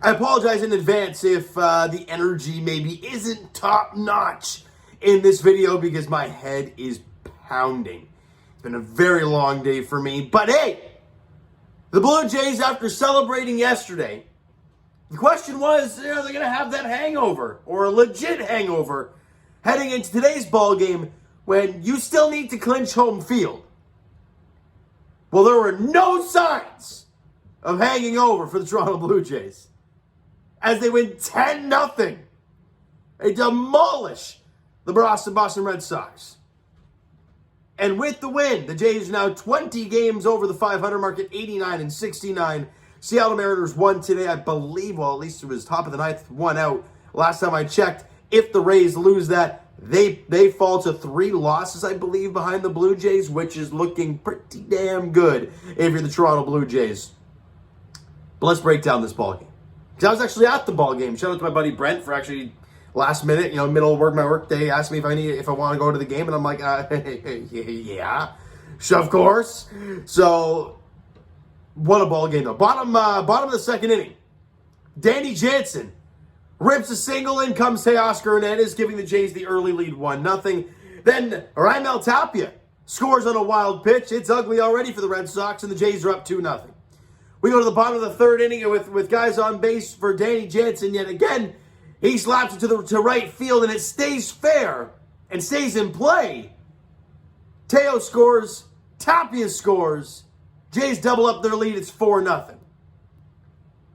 I apologize in advance if the energy maybe isn't top-notch in this video because my head is pounding. It's been a very long day for me. But hey, the Blue Jays, after celebrating yesterday, the question was, are they going to have that hangover or a legit hangover heading into today's ball game when you still need to clinch home field? Well, there were no signs of hanging over for the Toronto Blue Jays as they win 10-0. They demolish the Boston Red Sox. And with the win, the Jays are now 20 games over the 500 mark at 89-69. Seattle Mariners won today, I believe. Well, at least it was top of the ninth, 1 out. Last time I checked, if the Rays lose that, they fall to 3 losses, I believe, behind the Blue Jays, which is looking pretty damn good if you're the Toronto Blue Jays. But let's break down this ball game. Because I was actually at the ball game. Shout out to my buddy Brent for actually last minute, middle of my work day, asked me if I want to go to the game, and I'm like, yeah, of course. So, what a ball game though. Bottom of the second inning, Danny Jansen rips a single, in comes Teoscar Hernandez, giving the Jays the early lead 1-0. Then Raimel Tapia scores on a wild pitch. It's ugly already for the Red Sox, and the Jays are up 2-0. We go to the bottom of the third inning with guys on base for Danny Jansen yet again. He slaps it to right field, and it stays fair and stays in play. Teo scores. Tapia scores. Jays double up their lead. It's 4-0.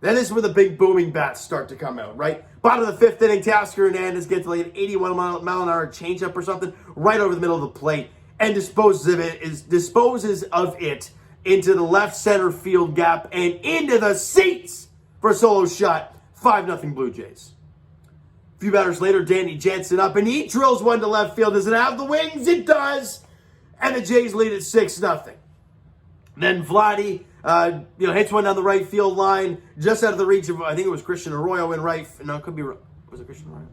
Then this is where the big booming bats start to come out, right? Bottom of the fifth inning, Teoscar Hernandez gets like an 81 mile an hour changeup or something right over the middle of the plate and disposes of it into the left center field gap and into the seats for a solo shot. 5-0 Blue Jays. A few batters later, Danny Jansen up, and he drills one to left field. Does it have the wings? It does. And the Jays lead at 6-0. Then Vladdy, hits one down the right field line, just out of the reach of, I think it was Christian Arroyo in right. No, it could be, was it Christian Arroyo?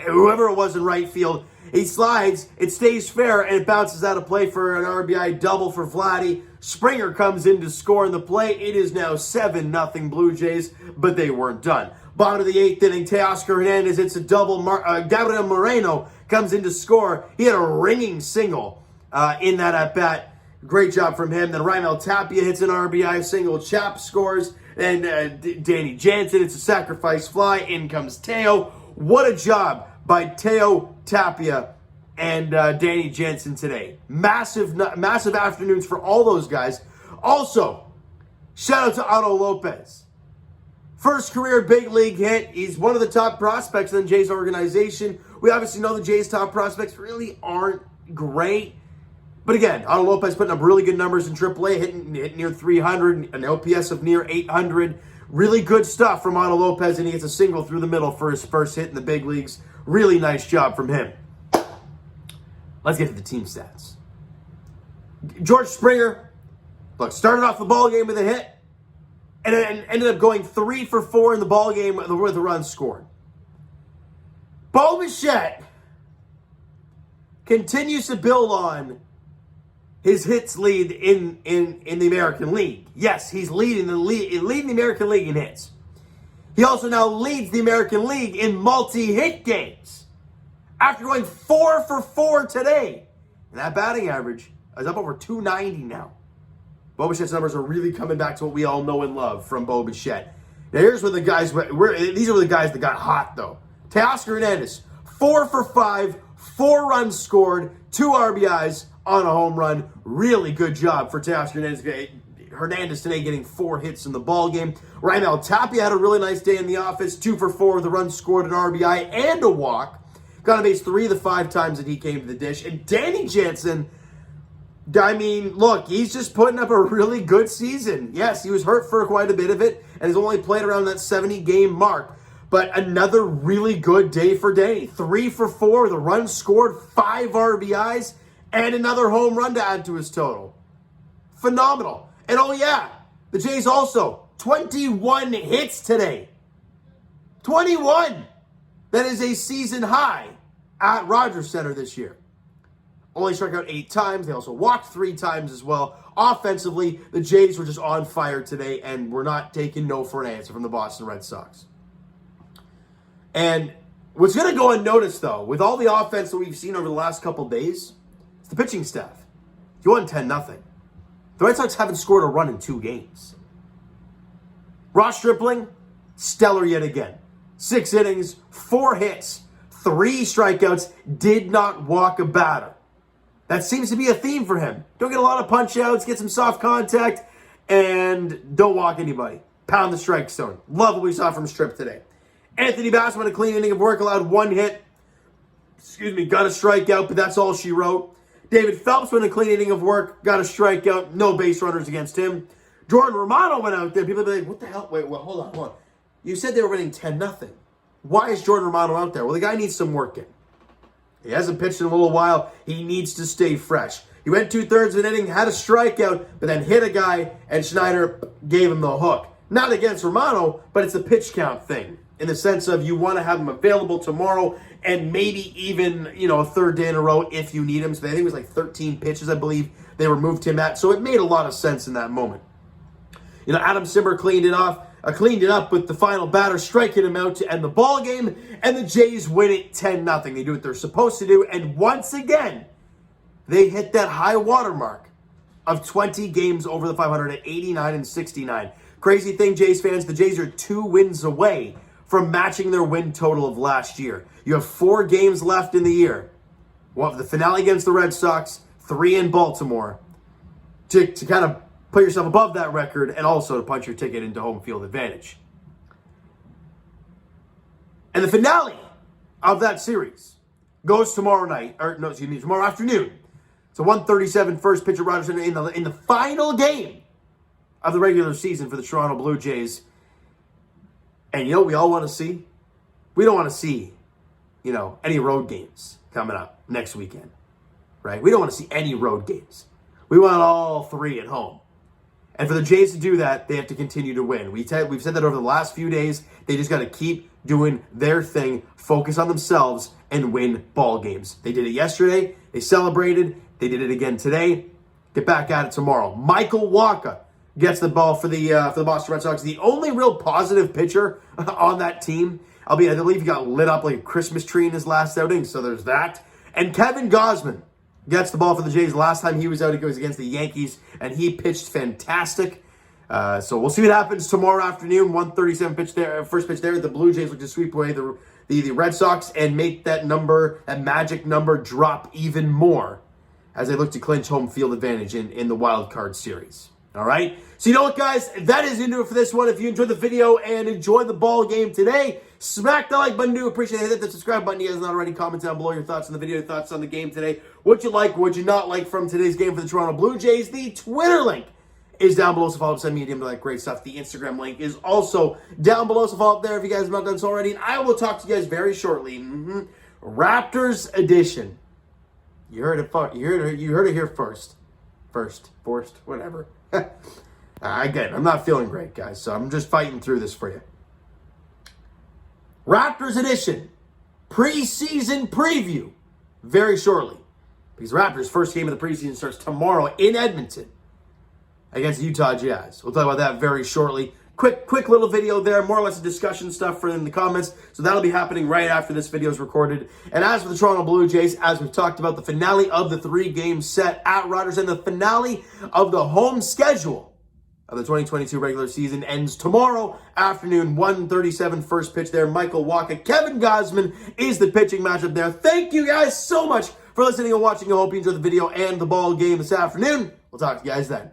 Whoever it was in right field. He slides, it stays fair, and it bounces out of play for an RBI double for Vladdy. Springer comes in to score in the play. It is now 7-0 Blue Jays, but they weren't done. Bottom of the eighth inning, Teoscar Hernandez hits a double. Gabriel Moreno comes in to score. He had a ringing single in that at-bat. Great job from him. Then Raimel Tapia hits an RBI single. Chap scores. And Danny Jansen, it's a sacrifice fly. In comes Teo. What a job by Teo, Tapia, and Danny Jansen today. Massive afternoons for all those guys. Also, shout out to Otto Lopez. First career big league hit. He's one of the top prospects in the Jays organization. We obviously know the Jays' top prospects really aren't great. But again, Otto Lopez putting up really good numbers in AAA, hitting near 300, an OPS of near 800. Really good stuff from Otto Lopez, and he gets a single through the middle for his first hit in the big leagues. Really nice job from him. Let's get to the team stats. George Springer, started off the ball game with a hit, and ended up going 3 for 4 in the ball game with a run scored. Bo Bichette continues to build on his hits lead in the American League. Yes, he's leading the American League in hits. He also now leads the American League in multi-hit games. After going 4 for 4 today. And that batting average is up over 290 now. Bo Bichette's numbers are really coming back to what we all know and love from Bo Bichette. Now here's where the guys, these are the guys that got hot though. Teoscar Hernandez, 4 for 5, 4 runs scored, 2 RBIs on a home run. Really good job for Teoscar Hernandez today, getting 4 hits in the ball game. Raimel Tapia had a really nice day in the office, 2 for 4 with a run scored, an RBI, and a walk. Got on base 3 of the 5 times that he came to the dish. And Danny Jansen, look, he's just putting up a really good season. Yes, he was hurt for quite a bit of it, and has only played around that 70-game mark. But another really good day for Danny. 3 for 4 with a run scored, 5 RBIs, and another home run to add to his total. Phenomenal. And oh yeah, the Jays also 21 hits today. 21. That is a season high at Rogers Center this year. only struck out 8 times. They also walked 3 times as well. Offensively, the Jays were just on fire today, and we're not taking no for an answer from the Boston Red Sox. And what's going to go unnoticed, though, with all the offense that we've seen over the last couple days, it's the pitching staff. You won 10-0. The Red Sox haven't scored a run in 2 games. Ross Stripling, stellar yet again. 6 innings, 4 hits, 3 strikeouts, did not walk a batter. That seems to be a theme for him. Don't get a lot of punch-outs, get some soft contact, and don't walk anybody. Pound the strike zone. Love what we saw from Strip today. Anthony Bassman, a clean inning of work, allowed 1 hit. Got a strikeout, but that's all she wrote. David Phelps went a clean inning of work, got a strikeout, no base runners against him. Jordan Romano went out there. People would be like, what the hell? Wait, hold on. You said they were winning 10-0. Why is Jordan Romano out there? Well, the guy needs some work in. He hasn't pitched in a little while. He needs to stay fresh. He went 2/3 of an inning, had a strikeout, but then hit a guy, and Schneider gave him the hook. Not against Romano, but it's a pitch count thing. In the sense of you want to have him available tomorrow and maybe even, a 3rd day in a row if you need him. So I think it was like 13 pitches, I believe, they removed him at. So it made a lot of sense in that moment. Adam Simber cleaned it up with the final batter striking him out to end the ball game, and the Jays win it 10-0. They do what they're supposed to do, and once again, they hit that high water mark of 20 games over the 500 at 89-69. Crazy thing, Jays fans, the Jays are 2 wins away from matching their win total of last year. You have 4 games left in the year. We'll have the finale against the Red Sox, 3 in Baltimore, to kind of put yourself above that record and also to punch your ticket into home field advantage. And the finale of that series goes tomorrow afternoon. It's a 1:37 first pitch at Rogers in the final game of the regular season for the Toronto Blue Jays. And what we all want to see? We don't want to see, any road games coming up next weekend, right? We don't want to see any road games. We want all 3 at home. And for the Jays to do that, they have to continue to win. We've said that over the last few days. They just got to keep doing their thing, focus on themselves, and win ball games. They did it yesterday. They celebrated. They did it again today. Get back at it tomorrow. Michael Wacha gets the ball for the Boston Red Sox. The only real positive pitcher on that team. I believe he got lit up like a Christmas tree in his last outing, so there's that. And Kevin Gausman gets the ball for the Jays. Last time he was out, it was against the Yankees, and he pitched fantastic. So we'll see what happens tomorrow afternoon. 1:37 pitch there, first pitch there. The Blue Jays look to sweep away the Red Sox and make that magic number, drop even more as they look to clinch home field advantage in the wild card series. All right? So you know what, guys? That is into it for this one. If you enjoyed the video and enjoyed the ball game today, smack the like button. Do appreciate it. Hit that subscribe button. You guys not already. Comment down below your thoughts on the video, your thoughts on the game today. What you like, what you not like from today's game for the Toronto Blue Jays. The Twitter link is down below, so follow up, send me a DM to that great stuff. The Instagram link is also down below, so follow up there if you guys have not done so already. And I will talk to you guys very shortly. Raptors edition. You heard it. You heard it here first. Forced, whatever. Again, I'm not feeling great, guys, so I'm just fighting through this for you. Raptors edition, preseason preview, very shortly. Because Raptors' first game of the preseason starts tomorrow in Edmonton against the Utah Jazz. We'll talk about that very shortly. Quick little video there, more or less a discussion stuff for in the comments. So that'll be happening right after this video is recorded. And as for the Toronto Blue Jays, as we've talked about, the finale of the 3-game set at Rogers and the finale of the home schedule of the 2022 regular season ends tomorrow afternoon, 1:37 first pitch there. Michael Wacha, Kevin Gausman is the pitching matchup there. Thank you guys so much for listening and watching. I hope you enjoyed the video and the ball game this afternoon. We'll talk to you guys then.